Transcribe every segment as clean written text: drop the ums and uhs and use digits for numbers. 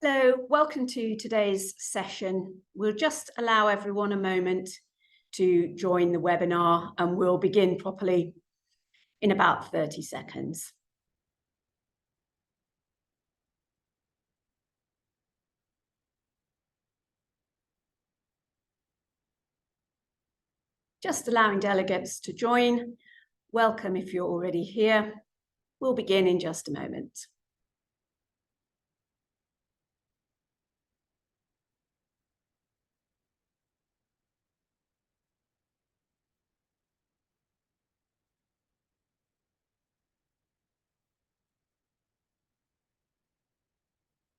Hello, welcome to today's session. We'll just allow everyone a moment to join the webinar and we'll begin properly in about 30 seconds. Just allowing delegates to join. Welcome if you're already here. We'll begin in just a moment.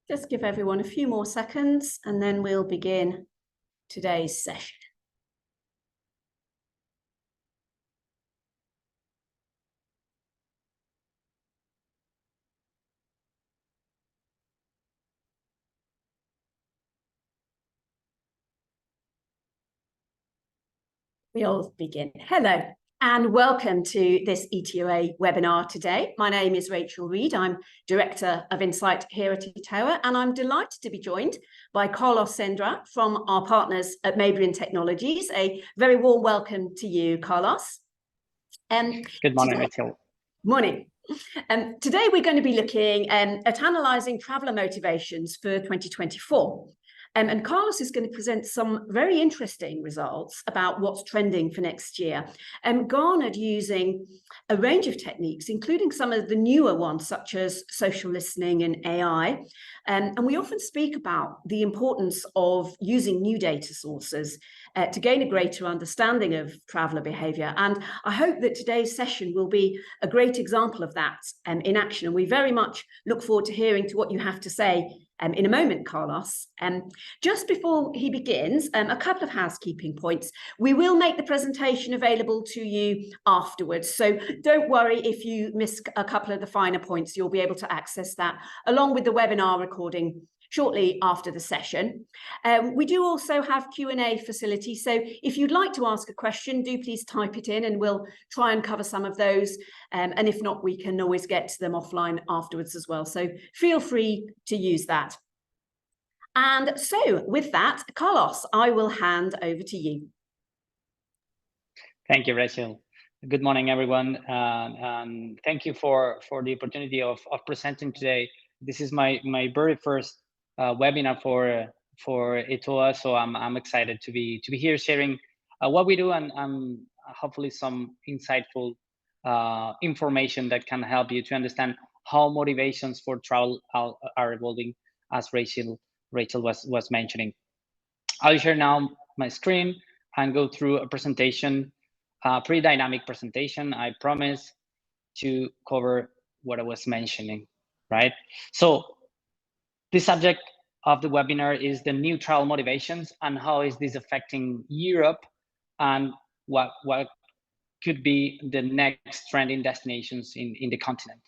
Just give everyone a few more seconds and then we'll begin today's session. We'll begin. Hello and welcome to this ETOA webinar today. My name is Rachel Reed. I'm Director of Insight here at ETOA, and I'm delighted to be joined by Carlos Sendra from our partners at Mabrian Technologies. A very warm welcome to you, Carlos. Good morning, Rachel. Morning. Today we're going to be looking at analysing traveller motivations for 2024. And Carlos is going to present some very interesting results about what's trending for next year, garnered using a range of techniques, including some of the newer ones, such as social listening and AI. And we often speak about the importance of using new data sources to gain a greater understanding of traveller behaviour. And I hope that today's session will be a great example of that in action. And we very much look forward to hearing to what you have to say in a moment, Carlos. Just before he begins, a couple of housekeeping points. We will make the presentation available to you afterwards, so don't worry if you miss a couple of the finer points. You'll be able to access that along with the webinar recording shortly after the session. We do also have Q&A facility, so if you'd like to ask a question, do please type it in and we'll try and cover some of those. And if not, we can always get to them offline afterwards as well. So feel free to use that. And so with that, Carlos, I will hand over to you. Thank you, Rachel. Good morning, everyone. Thank you for the opportunity of presenting today. This is my very first webinar for ETOA, so I'm excited to be here sharing what we do and hopefully some insightful information that can help you to understand how motivations for travel are evolving, as Rachel was mentioning. I'll share now my screen and go through a presentation, a pretty dynamic presentation. I promise to cover what I was mentioning, right? So the subject of the webinar is the new travel motivations and how is this affecting Europe and what could be the next trending destinations in the continent,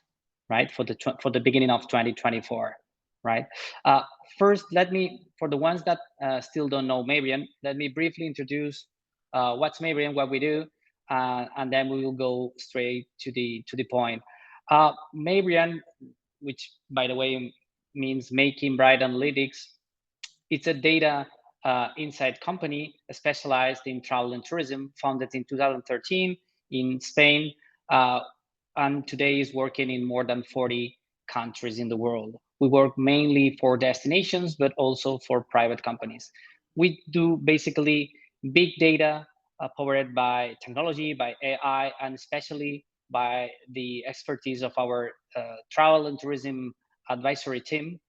right? For the beginning of 2024, right? First, for the ones that still don't know Mabrian, let me briefly introduce what's Mabrian, what we do, and then we will go straight to the point. Mabrian, which by the way means Making Bright Analytics, it's a data insight company specialized in travel and tourism, founded in 2013 in Spain, and today is working in more than 40 countries in the world. We work mainly for destinations, but also for private companies. We do basically big data powered by technology, by AI, and especially by the expertise of our travel and tourism advisory team.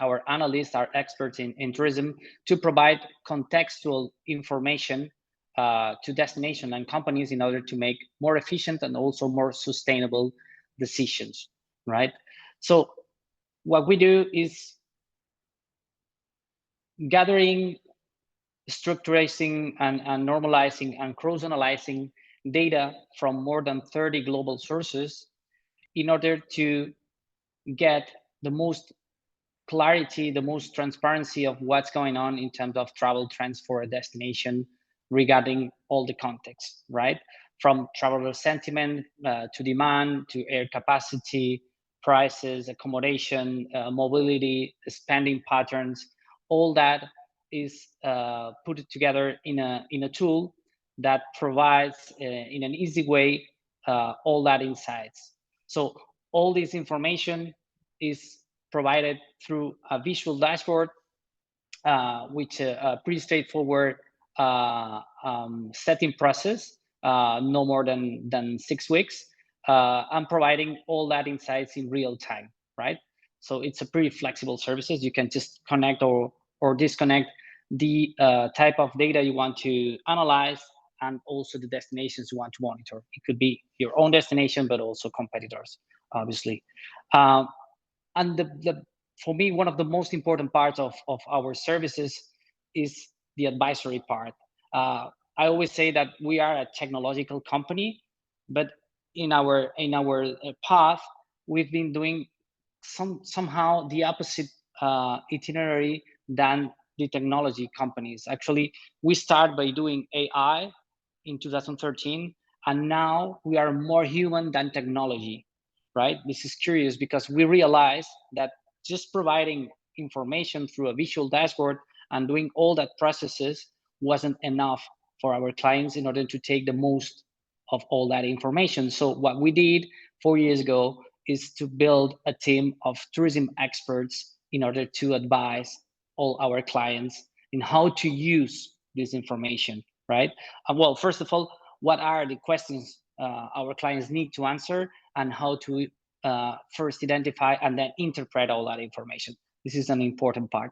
Our analysts are experts in tourism to provide contextual information to destination and companies in order to make more efficient and also more sustainable decisions, right? So what we do is gathering, structuring, and normalizing and cross-analyzing data from more than 30 global sources in order to get the most clarity, the most transparency of what's going on in terms of travel trends for a destination regarding all the context, right? From traveler sentiment to demand, to air capacity, prices, accommodation, mobility, spending patterns. All that is put together in a tool that provides in an easy way all that insights. So all this information is provided through a visual dashboard, which a pretty straightforward setting process, no more than 6 weeks, and providing all that insights in real time, right? So it's a pretty flexible services. You can just connect or disconnect the type of data you want to analyze, and also the destinations you want to monitor. It could be your own destination, but also competitors, obviously. And for me, one of the most important parts of our services is the advisory part. I always say that we are a technological company, but in our path, we've been doing somehow the opposite itinerary than the technology companies. Actually, we start by doing AI in 2013, and now we are more human than technology, right? This is curious because we realize that just providing information through a visual dashboard and doing all that processes wasn't enough for our clients in order to take the most of all that information. So what we did 4 years ago is to build a team of tourism experts in order to advise all our clients in how to use this information, right? Well, first of all, what are the questions our clients need to answer, and how to first identify and then interpret all that information. This is an important part,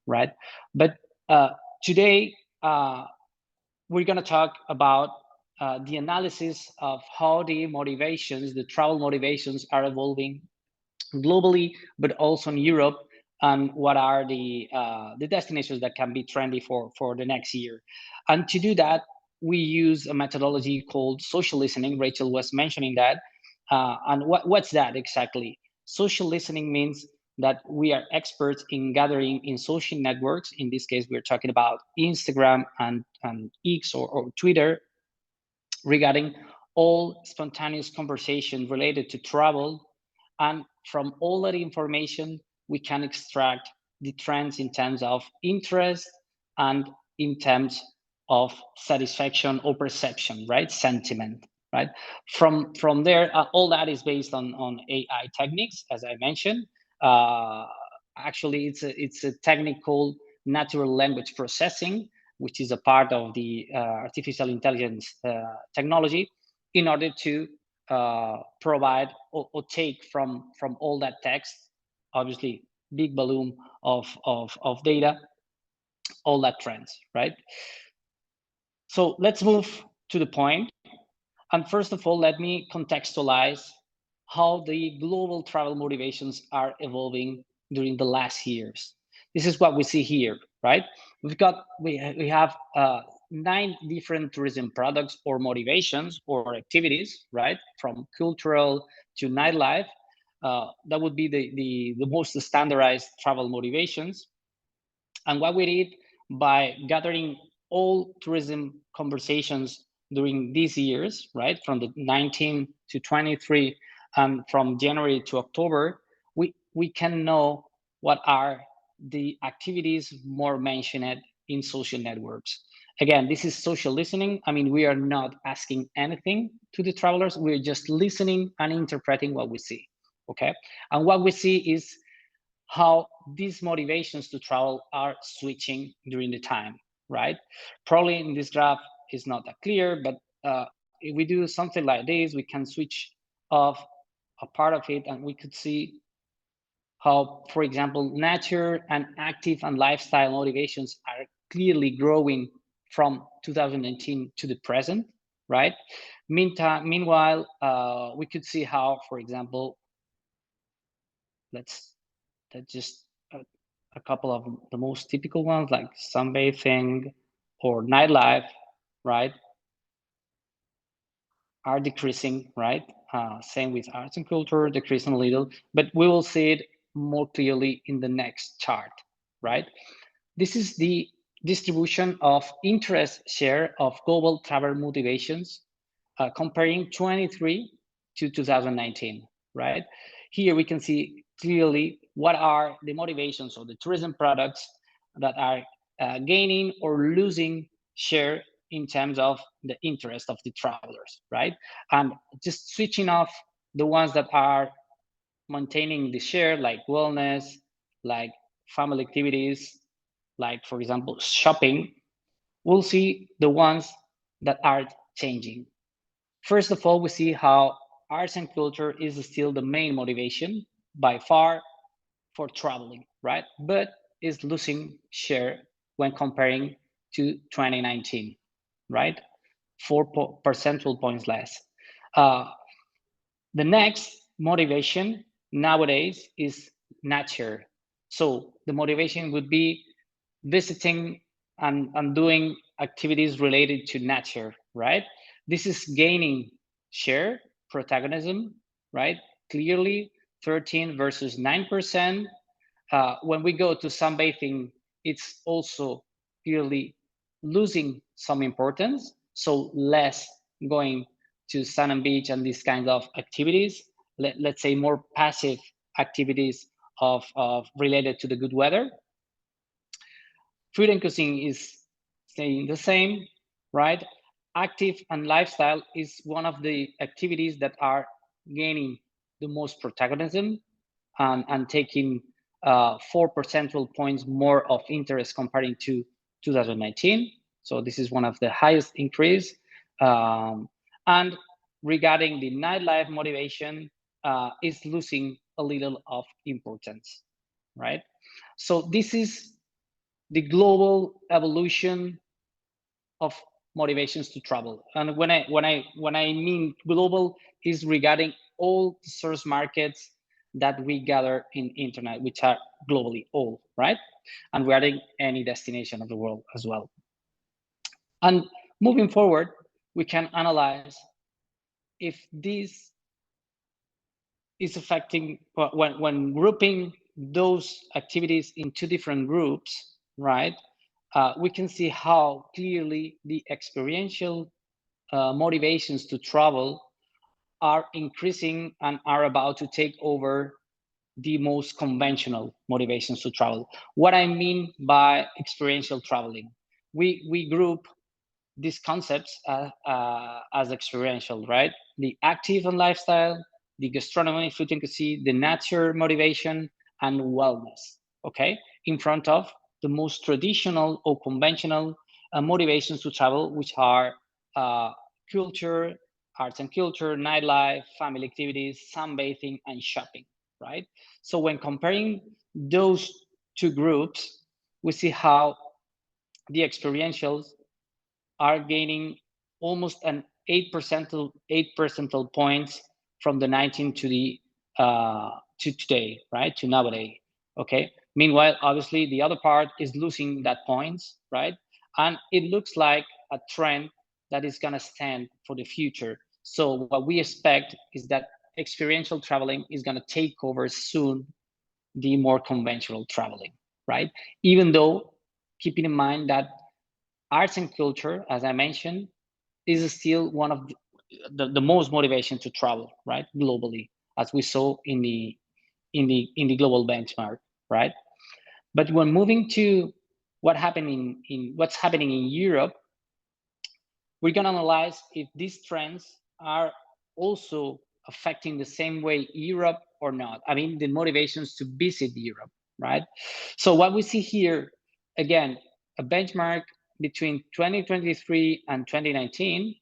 right? But today, we're going to talk about the analysis of how the motivations, the travel motivations, are evolving globally, but also in Europe, and what are the destinations that can be trendy for the next year. And to do that, we use a methodology called social listening. Rachel was mentioning that. And what's that exactly? Social listening means that we are experts in gathering in social networks. In this case, we're talking about Instagram and X or Twitter, regarding all spontaneous conversation related to travel. And from all that information, we can extract the trends in terms of interest and in terms of satisfaction or perception, right? Sentiment, right? From there, all that is based on AI techniques, as I mentioned. Actually, it's a technique called natural language processing, which is a part of the artificial intelligence technology, in order to provide or take from all that text, obviously big volume of data, all that trends, right? So let's move to the point. And first of all, let me contextualize how the global travel motivations are evolving during the last years. This is what we see here, right? We have 9 different tourism products or motivations or activities, right? From cultural to nightlife. That would be the most standardized travel motivations. And what we did by gathering all tourism conversations during these years, right, from the 19 to 23, and from January to October, we can know what are the activities more mentioned in social networks. Again, this is social listening. I mean, we are not asking anything to the travelers. We're just listening and interpreting what we see, okay? And what we see is how these motivations to travel are switching during the time, right? Probably in this graph is not that clear, but if we do something like this, we can switch off a part of it, and we could see how, for example, nature and active and lifestyle motivations are clearly growing from 2019 to the present, right? Meanwhile, we could see how, for example, that's just a couple of the most typical ones, like sunbathing or nightlife, right, are decreasing, right? Same with arts and culture, decreasing a little, but we will see it more clearly in the next chart, right? This is the distribution of interest share of global travel motivations, comparing 23 to 2019, right? here we can see clearly what are the motivations of the tourism products that are gaining or losing share in terms of the interest of the travelers, right? And just switching off the ones that are maintaining the share, like wellness, like family activities, like, for example, shopping, we'll see the ones that are changing. First of all, we see how arts and culture is still the main motivation by far for traveling, right? But is losing share when comparing to 2019, right? 4 percentage points less. The next motivation nowadays is nature. So the motivation would be visiting and doing activities related to nature, right? This is gaining share, protagonism, right? Clearly 13 versus 9%. When we go to sunbathing, it's also clearly losing some importance. So less going to sun and beach and these kinds of activities. Let's say more passive activities of related to the good weather. Food and cuisine is staying the same, right? Active and lifestyle is one of the activities that are gaining the most protagonism and taking 4 percentage points more of interest comparing to 2019. So this is one of the highest increase. And regarding the nightlife motivation is losing a little of importance, right? So this is the global evolution of motivations to travel. And when I mean global is regarding all the source markets that we gather in internet, which are globally all, right? And regarding any destination of the world as well. And moving forward, we can analyze if this is affecting when grouping those activities into different groups, right? We can see how clearly the experiential motivations to travel are increasing and are about to take over the most conventional motivations to travel. What I mean by experiential traveling, we group these concepts as experiential, right? The active and lifestyle, the gastronomy, food and cuisine, the nature motivation, and wellness, okay? In front of the most traditional or conventional motivations to travel, which are culture, arts and culture, nightlife, family activities, sunbathing, and shopping, right? So when comparing those two groups, we see how the experientials are gaining almost an 8 percentile points from the 19 to the to today, right? To nowadays, okay? Meanwhile, obviously, the other part is losing that points, right? And it looks like a trend that is gonna stand for the future. So what we expect is that experiential traveling is gonna take over soon the more conventional traveling, right? Even though keeping in mind that arts and culture, as I mentioned, is still one of the most motivation to travel, right? Globally, as we saw in the global benchmark, right? But when moving to what's happening in Europe, we're gonna analyze if these trends are also affecting the same way Europe or not. I mean, the motivations to visit Europe, right? So what we see here, again, a benchmark between 2023 and 2019.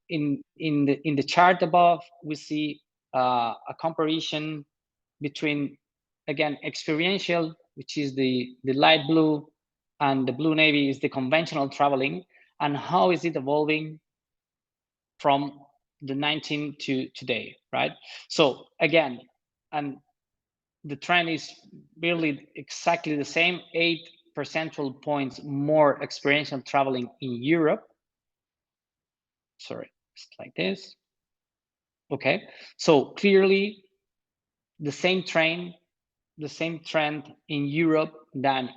In the chart above, we see a comparison between, again, experiential, which is the light blue, and the blue navy is the conventional traveling, and how is it evolving from the 19 to today, right? So again, and the trend is really exactly the same, 8 percentage points more experiential traveling in Europe. Sorry, it's like this. Okay, so clearly the same trend in Europe than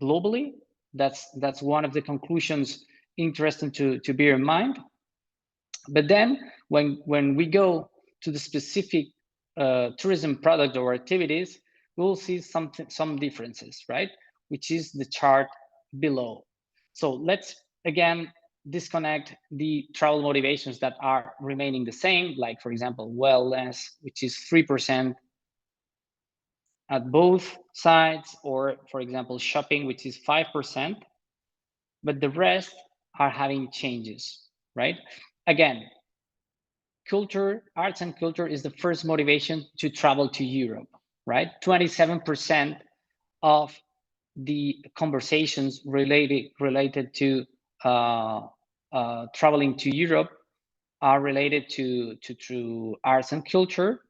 globally. That's one of the conclusions interesting to bear in mind. But then when we go to the specific tourism product or activities, we'll see some differences, right? Which is the chart below. So let's again disconnect the travel motivations that are remaining the same, like for example, wellness, which is 3% at both sides, or for example, shopping, which is 5%, but the rest are having changes, right? Again, culture, arts and culture is the first motivation to travel to Europe, right? 27% of the conversations related to traveling to Europe are related to arts and culture,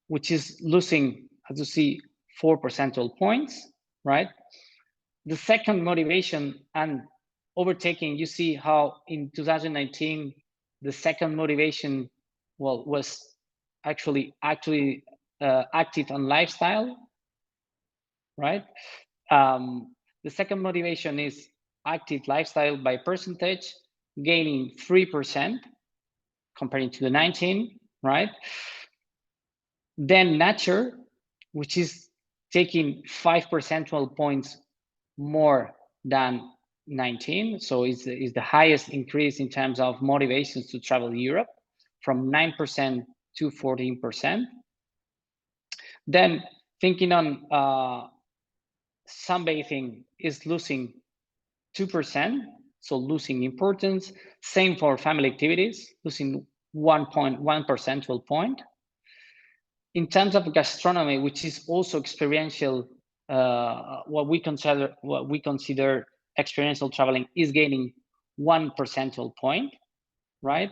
which is losing, as you see, 4 percentage points, right? The second motivation and overtaking, you see how in 2019, the second motivation, well, was actually active on lifestyle, right? The second motivation is active lifestyle by percentage, gaining 3% comparing to the 19, right? Then nature, which is taking 5 percentage points more than 19. So it's the highest increase in terms of motivations to travel Europe, from 9% to 14%. Then thinking on sunbathing is losing 2%, so losing importance. Same for family activities, losing 1.1 percentage point. In terms of gastronomy, which is also experiential, what we consider experiential traveling, is gaining 1 percentage point, right?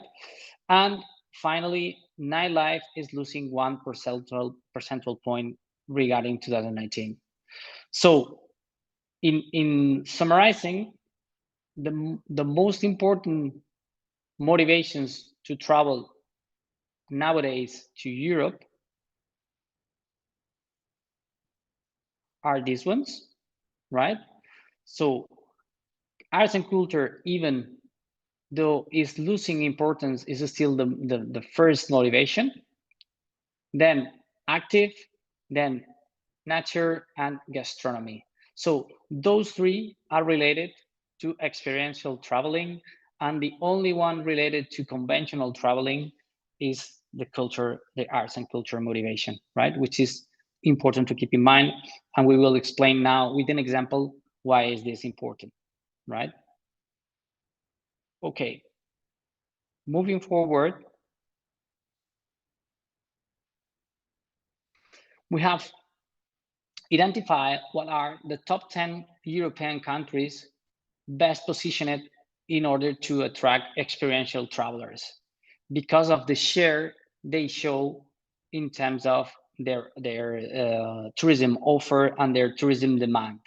And finally, nightlife is losing 1 percentage point regarding 2019. So in summarizing, the most important motivations to travel nowadays to Europe are these ones, right? So arts and culture, even though is losing importance, is still the first motivation. Then active, then nature, and gastronomy. So those three are related to experiential traveling, and the only one related to conventional traveling is the culture, the arts and culture motivation, right? Which is important to keep in mind, and we will explain now with an example why is this important, right? Okay, moving forward, we have identified what are the top 10 European countries best positioned in order to attract experiential travelers because of the share they show in terms of their tourism offer and their tourism demand.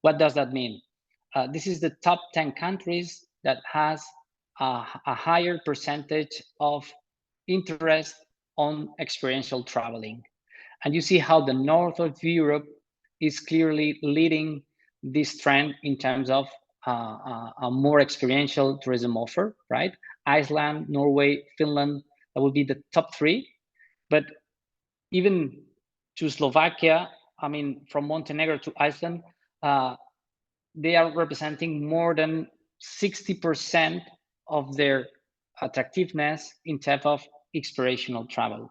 What does that mean? This is the top 10 countries that has a higher percentage of interest on experiential traveling. And you see how the north of Europe is clearly leading this trend in terms of a more experiential tourism offer, right? Iceland, Norway, Finland, that would be the top 3. But even to Slovakia, I mean, from Montenegro to Iceland, they are representing more than 60% of their attractiveness in terms of experiential travel.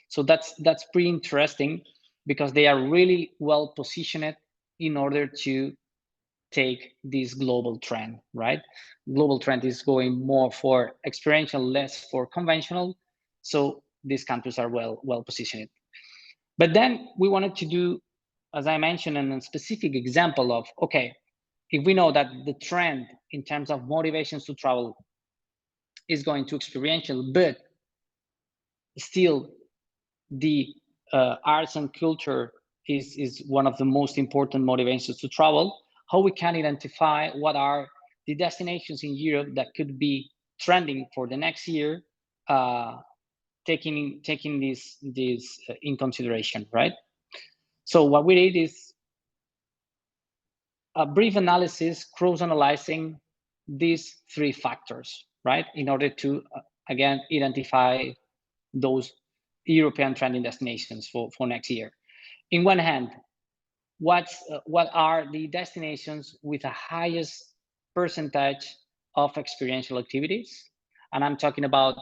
So that's pretty interesting because they are really well positioned in order to take this global trend, right? Global trend is going more for experiential, less for conventional. So these countries are well positioned. But then we wanted to do, as I mentioned, a specific example of, okay, if we know that the trend in terms of motivations to travel is going to experiential, but still the arts and culture is one of the most important motivations to travel, how we can identify what are the destinations in Europe that could be trending for the next year, taking this in consideration, right? So what we did is a brief analysis, cross-analyzing these 3 factors, right? In order to, again, identify those European trending destinations for next year. In one hand, what are the destinations with the highest percentage of experiential activities? And I'm talking about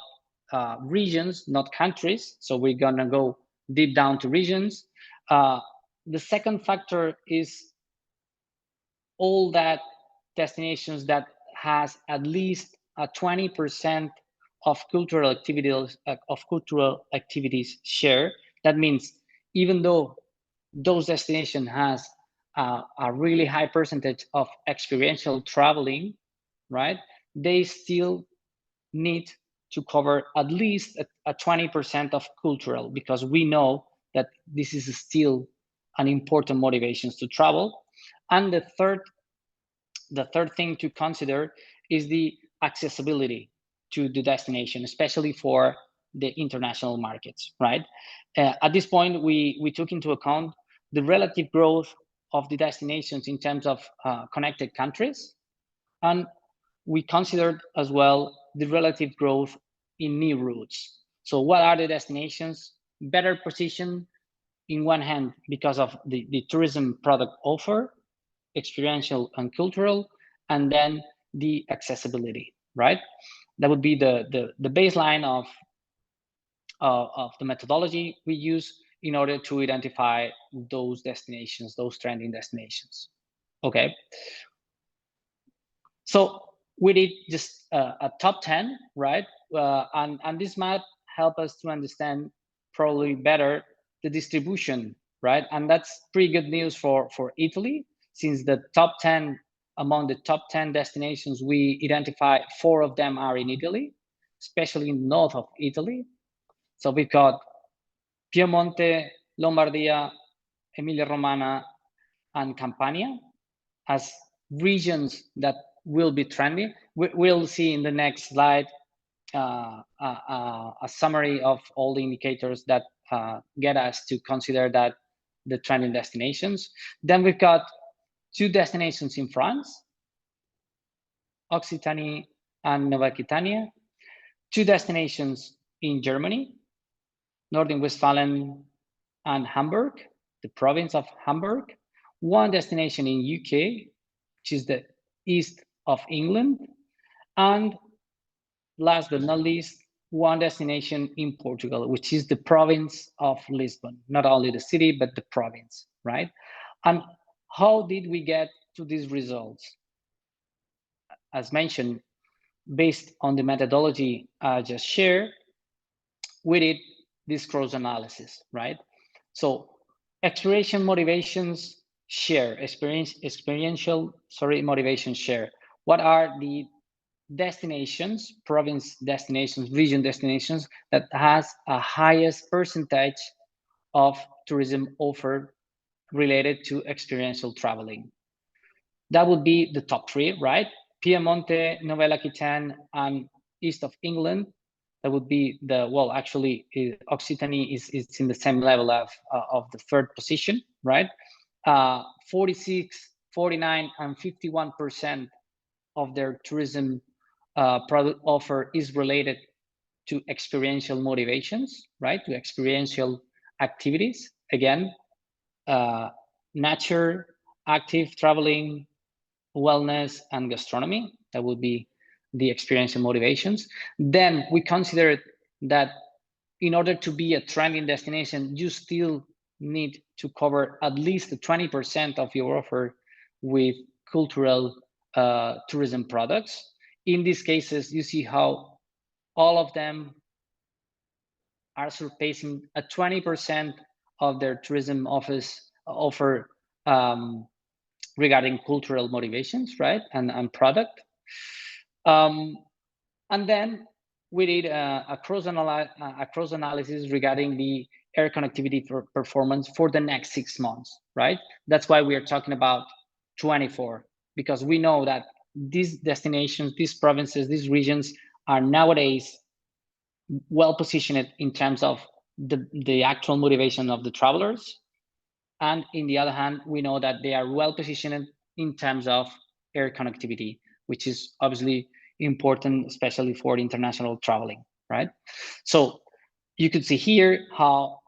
regions, not countries. So we're gonna go deep down to regions. The second factor is all that destinations that has at least a 20% of cultural activities share. That means even though those destinations has a really high percentage of experiential traveling, right? They still need to cover at least a 20% of cultural, because we know that this is still an important motivation to travel. And the third thing to consider is the accessibility to the destination, especially for the international markets, right? At this point, we took into account the relative growth of the destinations in terms of connected countries, and we considered as well the relative growth in new routes. So what are the destinations better positioned in one hand because of the tourism product offer, experiential and cultural, and then the accessibility, right? That would be the baseline of the methodology we use in order to identify those destinations, those trending destinations. Okay. So we did just a top 10, right? And this map help us to understand probably better the distribution, right? And that's pretty good news for Italy, since the top 10, among the top 10 destinations, we identify 4 of them are in Italy, especially in the north of Italy. So we've got Piemonte, Lombardia, Emilia-Romagna, and Campania as regions that will be trendy. We'll see in the next slide a summary of all the indicators that get us to consider that the trending destinations. Then we've got 2 destinations in France, Occitanie and Nova Aquitania, 2 destinations in Germany, Nordrhein-Westfalen and Hamburg, the province of Hamburg, 1 destination in UK, which is the east of England, and last but not least, 1 destination in Portugal, which is the province of Lisbon, not only the city, but the province, right? And how did we get to these results? As mentioned, based on the methodology I just shared, we did this cross analysis, right? So exploration motivations share, experiential motivation share. What are the destinations, province destinations, region destinations that has a highest percentage of tourism offered related to experiential traveling? That would be the top 3, right? Piemonte, Nouvelle Aquitaine, and east of England. That would be the, well, actually, Occitanie is in the same level of the 3rd position, right? 46, 49, and 51% of their tourism product offer is related to experiential motivations, right? To experiential activities. Again, nature, active traveling, wellness, and gastronomy. That would be the experiential motivations. Then we considered that in order to be a trending destination, you still need to cover at least 20% of your offer with cultural tourism products. In these cases, you see how all of them are surpassing a 20% of their tourism offer regarding cultural motivations, right? And product. And then we did a cross analysis regarding the air connectivity performance for the next 6 months, right? That's why we are talking about 24, because we know that these destinations, these provinces, these regions are nowadays well positioned in terms of the actual motivation of the travelers. And in the other hand, we know that they are well positioned in terms of air connectivity, which is obviously important, especially for international traveling, right? So you could see here how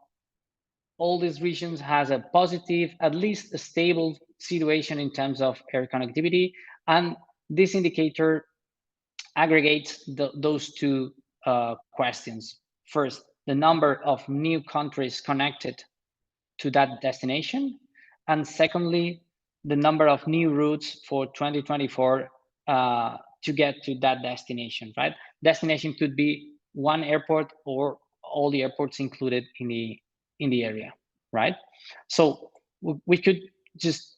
all these regions has a positive, at least a stable situation in terms of air connectivity. And this indicator aggregates those two questions. First, the number of new countries connected to that destination. And secondly, the number of new routes for 2024 to get to that destination, right? Destination could be one airport or all the airports included in the area, right? So we could just,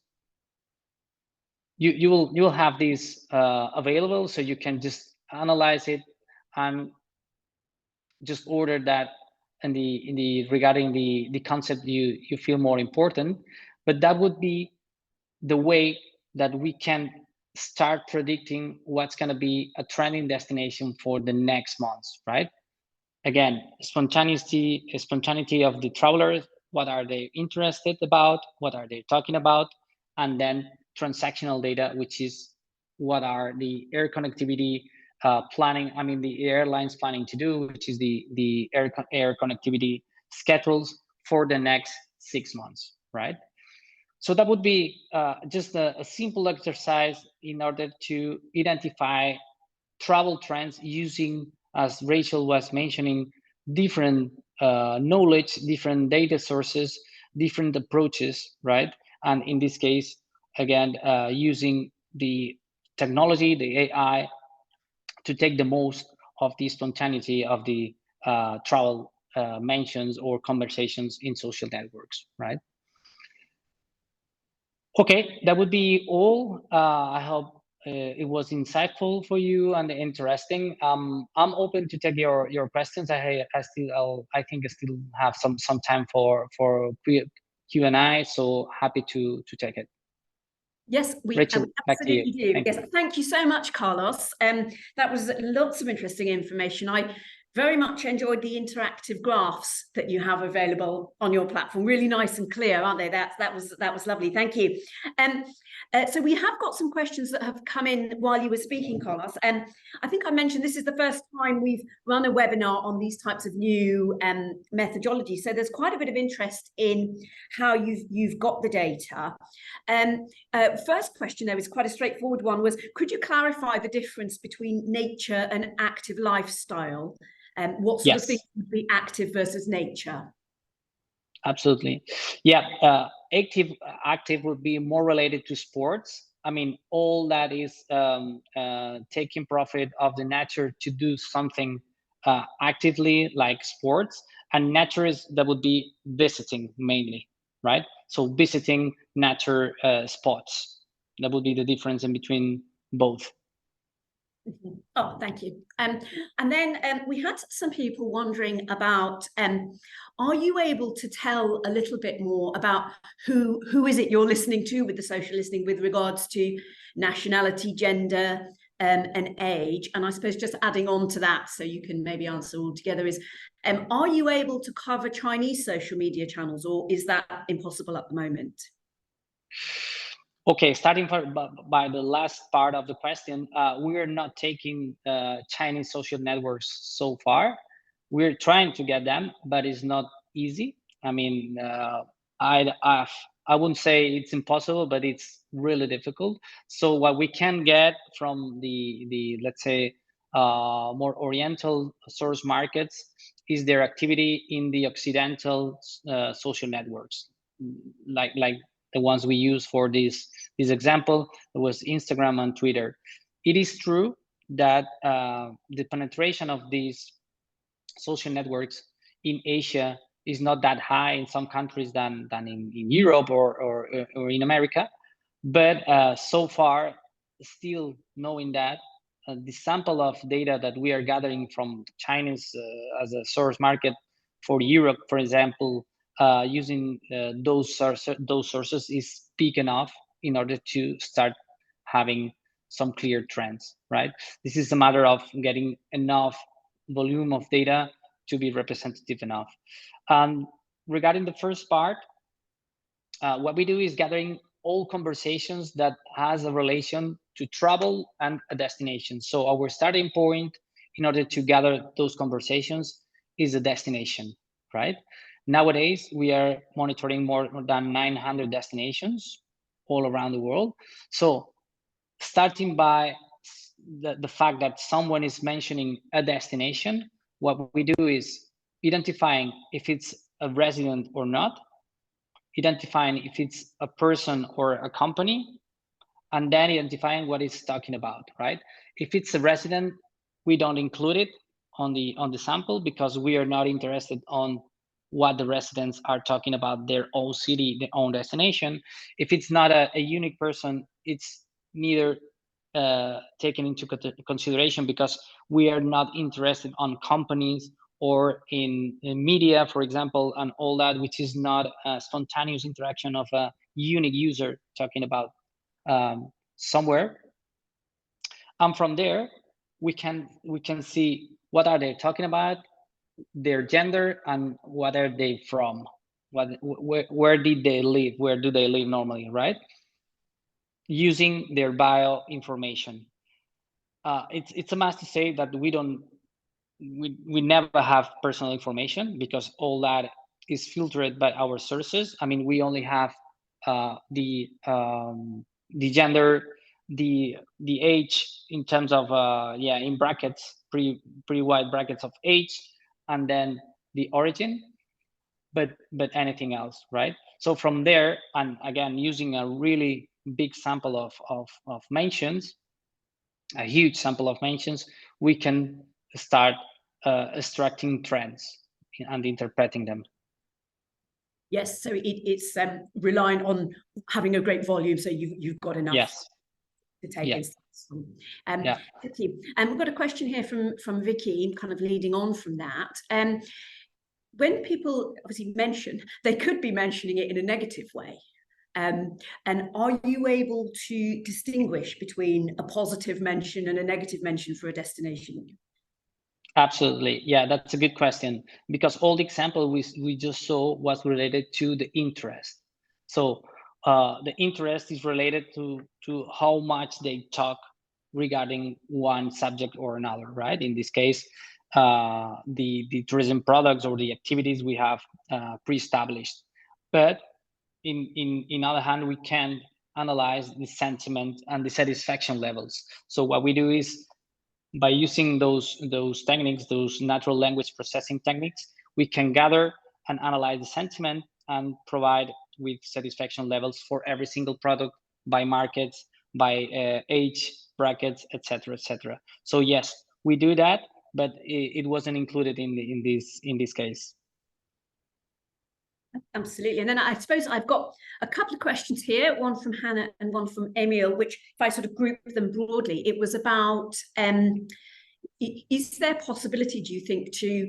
you will have these available, so you can just analyze it and just order that in the regarding the concept you feel more important. But that would be the way that we can start predicting what's going to be a trending destination for the next months, right? Again, spontaneity of the travelers. What are they interested about? What are they talking about? And then transactional data, which is what are the air connectivity planning, I mean, the airlines planning to do, which is the air connectivity schedules for the next 6 months, right? So that would be just a simple exercise in order to identify travel trends using, as Rachel was mentioning, different knowledge, different data sources, different approaches, right? And in this case, again, using the technology, the AI, to take the most of the spontaneity of the travel mentions or conversations in social networks, right? Okay, that would be all. I hope it was insightful for you and interesting. I'm open to take your questions. I think I still have some time for Q&A, so happy to take it. Yes, we Rachel, back to you. absolutely do. Thank Yes, you. thank you so much, Carlos. That was lots of interesting information. I very much enjoyed the interactive graphs that you have available on your platform. Really nice and clear, aren't they? That was lovely. Thank you. So we have got some questions that have come in while you were speaking, Carlos. I think I mentioned this is the first time we've run a webinar on these types of new methodologies. So there's quite a bit of interest in how you've got the data. First question, though, is quite a straightforward one, was could you clarify the difference between nature and active lifestyle? What sort of things would be active versus nature? Absolutely. Yeah, active would be more related to sports. I mean, all that is taking profit of the nature to do something actively, like sports. And nature that would be visiting mainly, right? So visiting nature spots. That would be the difference in between both. Oh, thank you. And then we had some people wondering about, are you able to tell a little bit more about who is it you're listening to with the social listening with regards to nationality, gender, and age? And I suppose just adding on to that, so you can maybe answer all together, is are you able to cover Chinese social media channels, or is that impossible at the moment? Okay, starting by the last part of the question, we are not taking Chinese social networks so far. We're trying to get them, but it's not easy. I mean, I wouldn't say it's impossible, but it's really difficult. So what we can get from the let's say more oriental source markets is their activity in the Occidental social networks, like the ones we use for this example. It was Instagram and Twitter. It is true that the penetration of these social networks in Asia is not that high in some countries than in Europe or in America. But so far, still knowing that the sample of data that we are gathering from Chinese as a source market for Europe, for example, using those sources is big enough in order to start having some clear trends, right? This is a matter of getting enough volume of data to be representative enough. Regarding the first part, what we do is gathering all conversations that has a relation to travel and a destination. So our starting point in order to gather those conversations is a destination, right? Nowadays, we are monitoring more than 900 destinations all around the world. So starting by the fact that someone is mentioning a destination, what we do is identifying if it's a resident or not, identifying if it's a person or a company, and then identifying what it's talking about, right? If it's a resident, we don't include it on the sample because we are not interested on what the residents are talking about, their own city, their own destination. If it's not a unique person, it's neither taken into consideration because we are not interested on companies or in media, for example, and all that, which is not a spontaneous interaction of a unique user talking about somewhere. And from there, we can see what are they talking about, their gender, and what are they from, where did they live, where do they live normally, right? Using their bio information. It's a must to say that we never have personal information because all that is filtered by our sources. I mean, we only have the gender, the age in terms of in brackets, pretty wide brackets of age, and then the origin, but anything else, right? So from there, and again using a really big sample of mentions, a huge sample of mentions, we can start extracting trends and interpreting them. Yes, so it's relying on having a great volume, so you've got enough. Yes. To take insights from. Yeah. Thank you. And we've got a question here from Vicky, kind of leading on from that. When people obviously mention, they could be mentioning it in a negative way. And are you able to distinguish between a positive mention and a negative mention for a destination? Absolutely. Yeah, that's a good question, because all the example we just saw was related to the interest. So the interest is related to how much they talk regarding one subject or another, right? In this case, the tourism products or the activities we have pre-established. But in other hand, we can analyze the sentiment and the satisfaction levels. So what we do is, by using those techniques, those natural language processing techniques, we can gather and analyze the sentiment and provide with satisfaction levels for every single product by markets, by age brackets, etc., etc. So yes, we do that, but it wasn't included in this case. Absolutely. And then I suppose I've got a couple of questions here, one from Hannah and one from Emil, which if I sort of group them broadly, it was about, is there possibility, do you think, to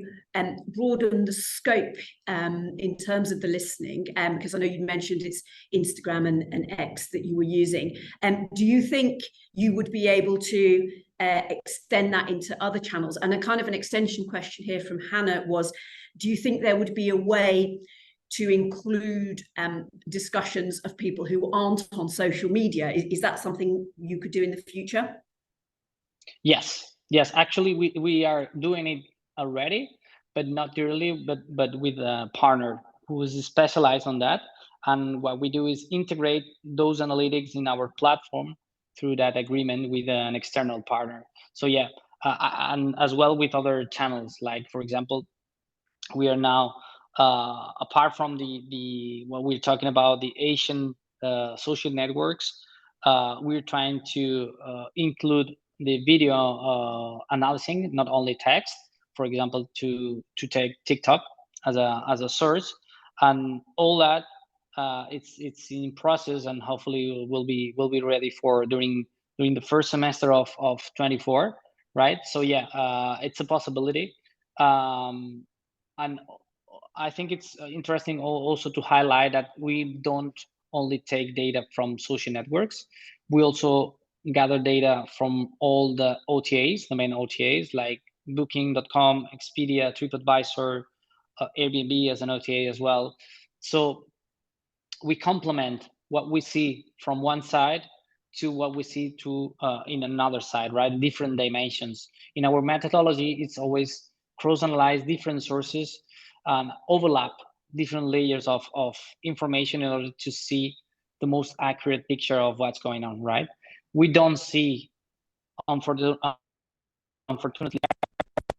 broaden the scope in terms of the listening? Because I know you mentioned it's Instagram and X that you were using. Do you think you would be able to extend that into other channels? And a kind of an extension question here from Hannah was, do you think there would be a way to include discussions of people who aren't on social media? Is that something you could do in the future? Yes, actually we are doing it already, but not directly, but with a partner who is specialized on that. And what we do is integrate those analytics in our platform through that agreement with an external partner. So yeah, and as well with other channels, like for example, we are now apart from the when we're talking about the Asian social networks, we're trying to include the video analyzing, not only text. For example, to take TikTok as a source, and all that it's in process, and hopefully will be ready for during the first semester of 24, right? So yeah, it's a possibility. And I think it's interesting also to highlight that we don't only take data from social networks. We also gather data from all the OTAs, the main OTAs like Booking.com, Expedia, TripAdvisor, Airbnb as an OTA as well. So we complement what we see from one side to what we see to in another side, right? Different dimensions. In our methodology, it's always cross-analyze different sources and overlap different layers of information in order to see the most accurate picture of what's going on, right? We don't see, unfortunately,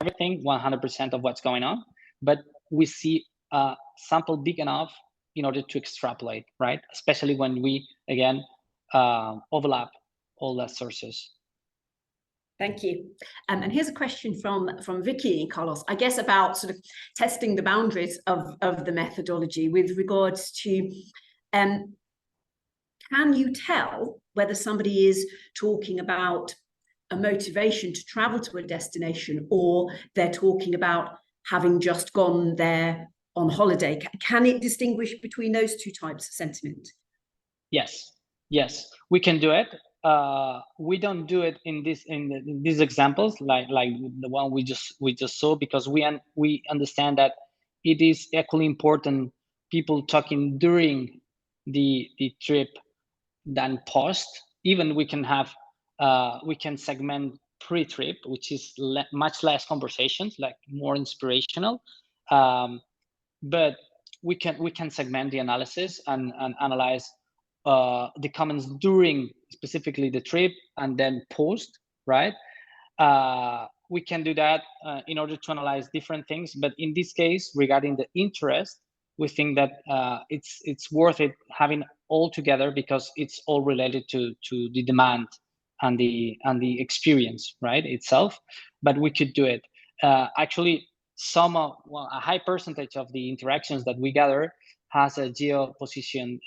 everything, 100% of what's going on, but we see a sample big enough in order to extrapolate, right? Especially when we, again, overlap all the sources. Thank you. And here's a question from Vicky and Carlos, I guess, about sort of testing the boundaries of the methodology with regards to, can you tell whether somebody is talking about a motivation to travel to a destination or they're talking about having just gone there on holiday? Can it distinguish between those two types of sentiment? Yes, we can do it. We don't do it in these examples like the one we just saw, because we understand that it is equally important people talking during the trip than post. Even we can have we can segment pre-trip, which is much less conversations, like more inspirational, but we can segment the analysis and analyze the comments during specifically the trip and then post, right? We can do that in order to analyze different things, but in this case, regarding the interest, we think that it's worth it having all together, because it's all related to the demand and the experience, right, itself. But we could do it. Actually, a high percentage of the interactions that we gather has a geopositioned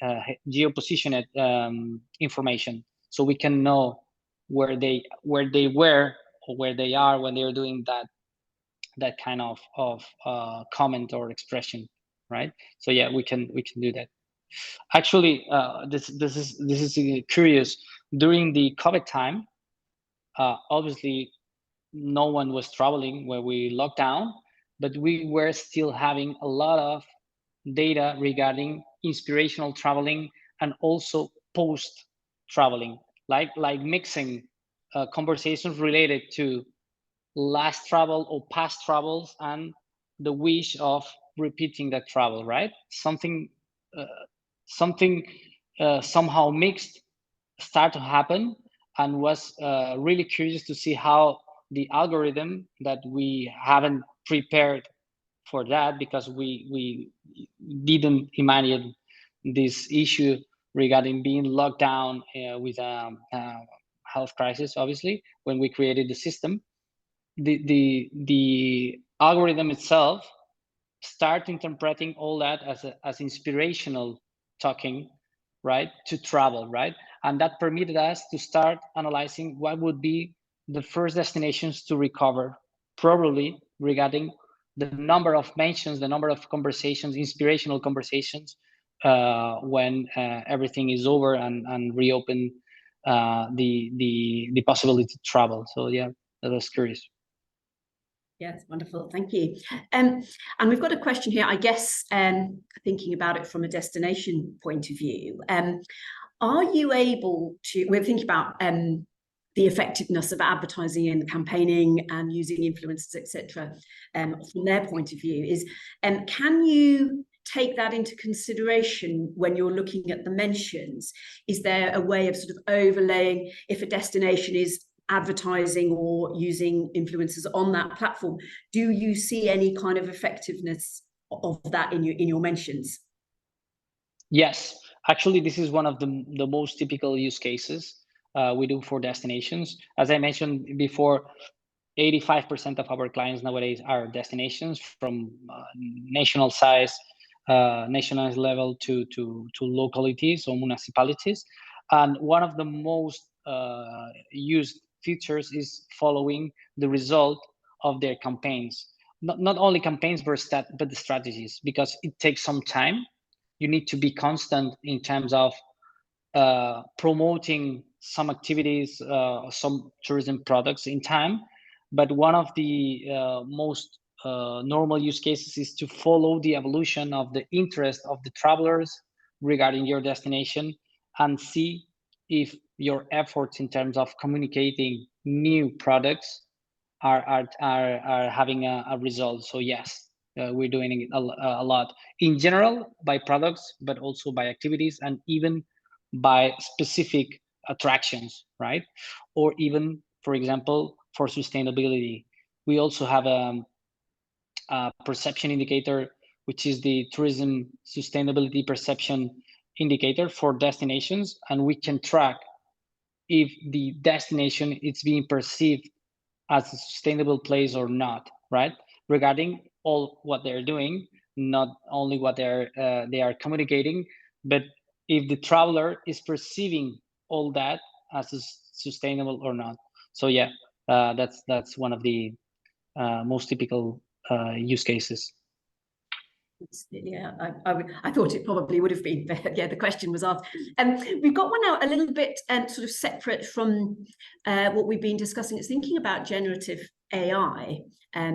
information, so we can know where they were or where they are when they're doing that kind of comment or expression, right? So yeah, we can do that. Actually, this is curious. During the COVID time, obviously no one was traveling when we locked down, but we were still having a lot of data regarding inspirational traveling and also post traveling, like mixing conversations related to last travel or past travels and the wish of repeating that travel, right? Something somehow mixed start to happen, and was really curious to see how the algorithm that we haven't prepared for that, because we didn't imagine this issue regarding being locked down with a health crisis, obviously, when we created the system. The algorithm itself start interpreting all that as inspirational talking, right, to travel, right? And that permitted us to start analyzing what would be the first destinations to recover, probably regarding the number of mentions, the number of conversations, inspirational conversations, when everything is over and reopen the possibility to travel. So yeah, that was curious. Yes, wonderful. Thank you. And we've got a question here, I guess, thinking about it from a destination point of view. Are you able to, we're thinking about the effectiveness of advertising and campaigning and using influencers, etc., from their point of view, is can you take that into consideration when you're looking at the mentions? Is there a way of sort of overlaying, if a destination is advertising or using influencers on that platform, do you see any kind of effectiveness of that in your mentions? Yes, actually, this is one of the most typical use cases we do for destinations. As I mentioned before, 85% of our clients nowadays are destinations, from national size, national level to localities or municipalities. And one of the most used features is following the result of their campaigns. Not only campaigns, but the strategies, because it takes some time. You need to be constant in terms of promoting some activities, some tourism products in time. But one of the most normal use cases is to follow the evolution of the interest of the travelers regarding your destination, and see if your efforts in terms of communicating new products are having a result. So yes, we're doing it a lot in general by products, but also by activities and even by specific attractions, right? Or even, for example, for sustainability, we also have a perception indicator, which is the tourism sustainability perception indicator for destinations, and we can track if the destination is being perceived as a sustainable place or not, right? Regarding all what they're doing, not only what they are communicating, but if the traveler is perceiving all that as sustainable or not. So yeah, that's one of the most typical use cases. Yeah, I thought it probably would have been, but yeah, the question was asked. We've got one now a little bit sort of separate from what we've been discussing. It's thinking about generative AI,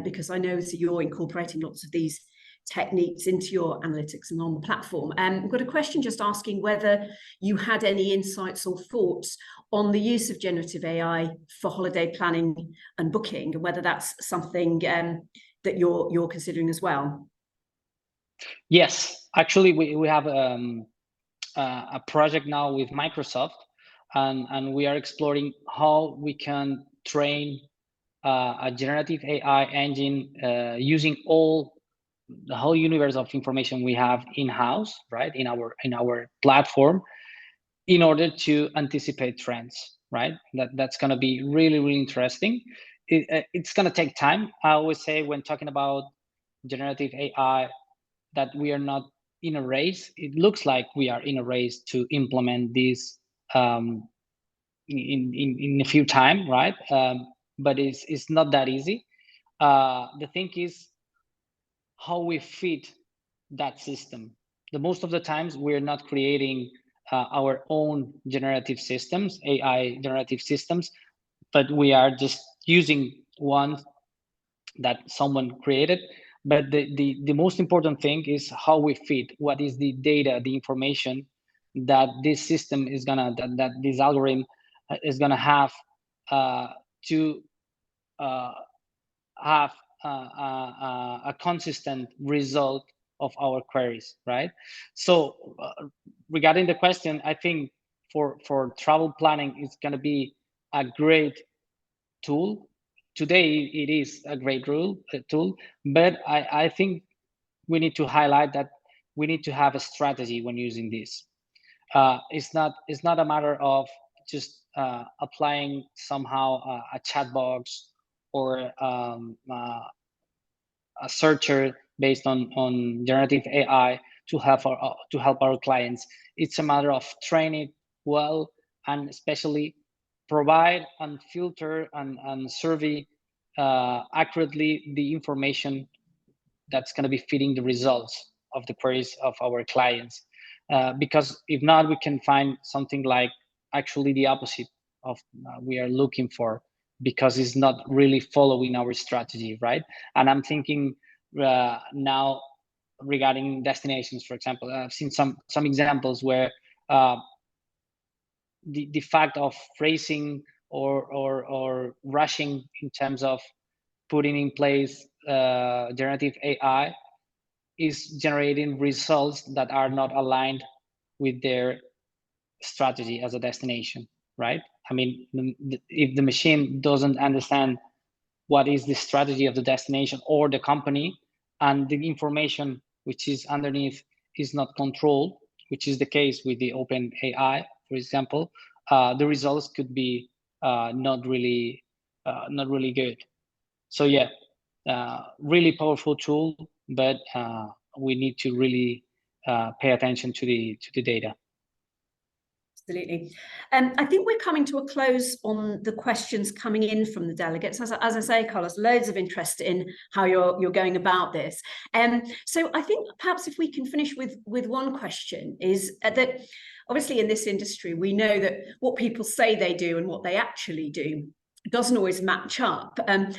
because I know that you're incorporating lots of these techniques into your analytics and on the platform. We've got a question just asking whether you had any insights or thoughts on the use of generative AI for holiday planning and booking, and whether that's something that you're considering as well. Yes, actually, we have a project now with Microsoft, and we are exploring how we can train a generative AI engine using the whole universe of information we have in-house, right, in our platform, in order to anticipate trends, right? That's going to be really, really interesting. It's going to take time. I always say when talking about generative AI that we are not in a race. It looks like we are in a race to implement this in a few time, right? But it's not that easy. The thing is how we fit that system. The most of the times we're not creating our own generative systems, AI generative systems, but we are just using one that someone created. But the most important thing is how we fit, what is the data, the information that this system is gonna, that this algorithm is gonna have to have a consistent result of our queries, right? So regarding the question, I think for travel planning, it's gonna be a great tool. Today it is a great tool, but I think we need to highlight that we need to have a strategy when using this. It's not a matter of just applying somehow a chat box or a searcher based on generative AI to help our clients. It's a matter of training well, and especially provide and filter and survey accurately the information that's going to be feeding the results of the queries of our clients. Because if not, we can find something like actually the opposite of we are looking for, because it's not really following our strategy, right? And I'm thinking now regarding destinations, for example. I've seen some examples where the fact of racing or rushing in terms of putting in place generative AI is generating results that are not aligned with their strategy as a destination, right? I mean, if the machine doesn't understand what is the strategy of the destination or the company, and the information which is underneath is not controlled, which is the case with the open AI, for example, the results could be not really good. So yeah, really powerful tool, but we need to really pay attention to the data. Absolutely. I think we're coming to a close on the questions coming in from the delegates. As I say, Carlos, loads of interest in how you're going about this. So I think perhaps if we can finish with one question, is that obviously in this industry, we know that what people say they do and what they actually do doesn't always match up. And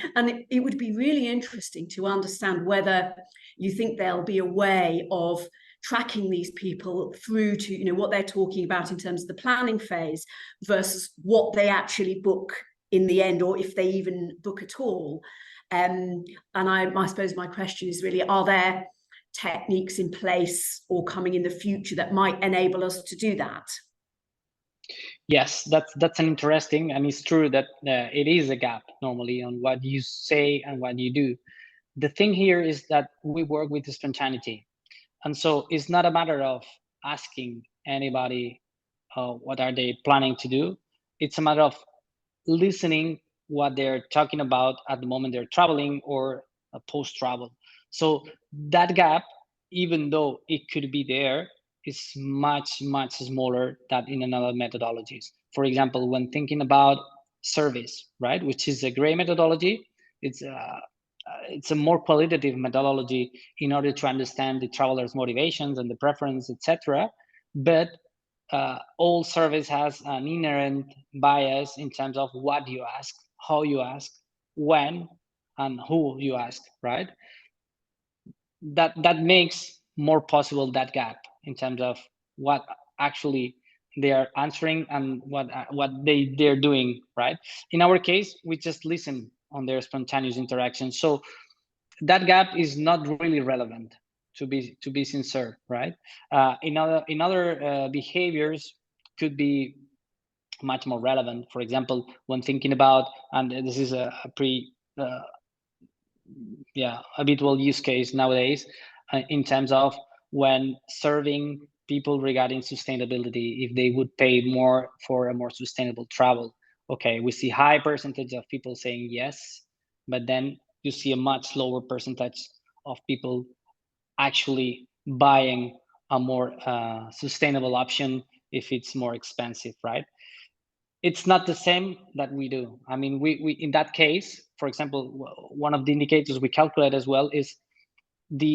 it would be really interesting to understand whether you think there'll be a way of tracking these people through to, you know, what they're talking about in terms of the planning phase versus what they actually book in the end, or if they even book at all. And I suppose my question is really, are there techniques in place or coming in the future that might enable us to do that? Yes, that's an interesting, and it's true that it is a gap normally on what you say and what you do. The thing here is that we work with spontaneity, and so it's not a matter of asking anybody what are they planning to do. It's a matter of listening what they're talking about at the moment they're traveling or post-travel. So that gap, even though it could be there, is much smaller than in another methodologies. For example, when thinking about surveys, right, which is a great methodology, it's a more qualitative methodology in order to understand the traveler's motivations and the preference, etc. But all surveys has an inherent bias in terms of what you ask, how you ask, when, and who you ask, right? That makes more possible that gap in terms of what actually they are answering and what they're doing, right? In our case, we just listen on their spontaneous interaction. So that gap is not really relevant, to be sincere, right? In other behaviors could be much more relevant. For example, when thinking about, and this is a habitual use case nowadays, in terms of when serving people regarding sustainability, if they would pay more for a more sustainable travel. Okay, we see high percentage of people saying yes, but then you see a much lower percentage of people actually buying a more sustainable option if it's more expensive, right? It's not the same that we do. I mean, we in that case, for example, one of the indicators we calculate as well is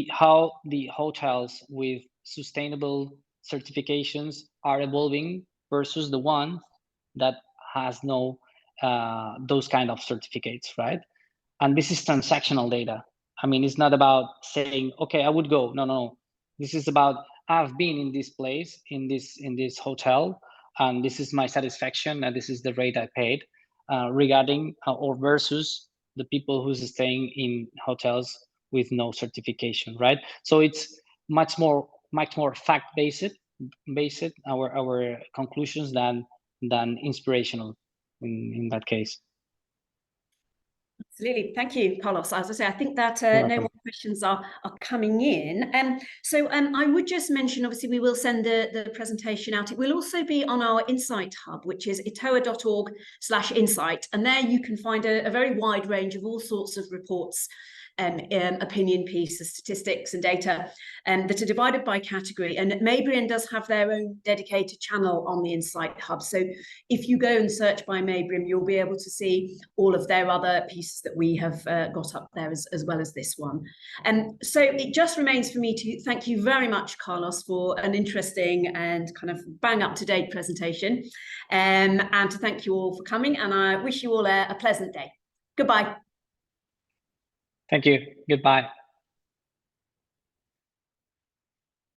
how the hotels with sustainable certifications are evolving versus the ones that has no those kind of certificates, right? And this is transactional data. I mean, it's not about saying, okay, I would go. No. This is about, I've been in this place, in this hotel, and this is my satisfaction, and this is the rate I paid, regarding or versus the people who's staying in hotels with no certification, right? So it's much more fact-based, our conclusions than inspirational in that case. Absolutely. Thank you, Carlos. As I say, I think that no more questions are coming in. So I would just mention, obviously, we will send the presentation out. It will also be on our Insight Hub, which is etoa.org/insight. And there you can find a very wide range of all sorts of reports, opinion pieces, statistics and data that are divided by category. And Mabrian does have their own dedicated channel on the Insight Hub. So if you go and search by Mabrian, you'll be able to see all of their other pieces that we have got up there as well as this one. So it just remains for me to thank you very much, Carlos, for an interesting and kind of bang up-to-date presentation, and to thank you all for coming, and I wish you all a pleasant day. Goodbye. Thank you. Goodbye.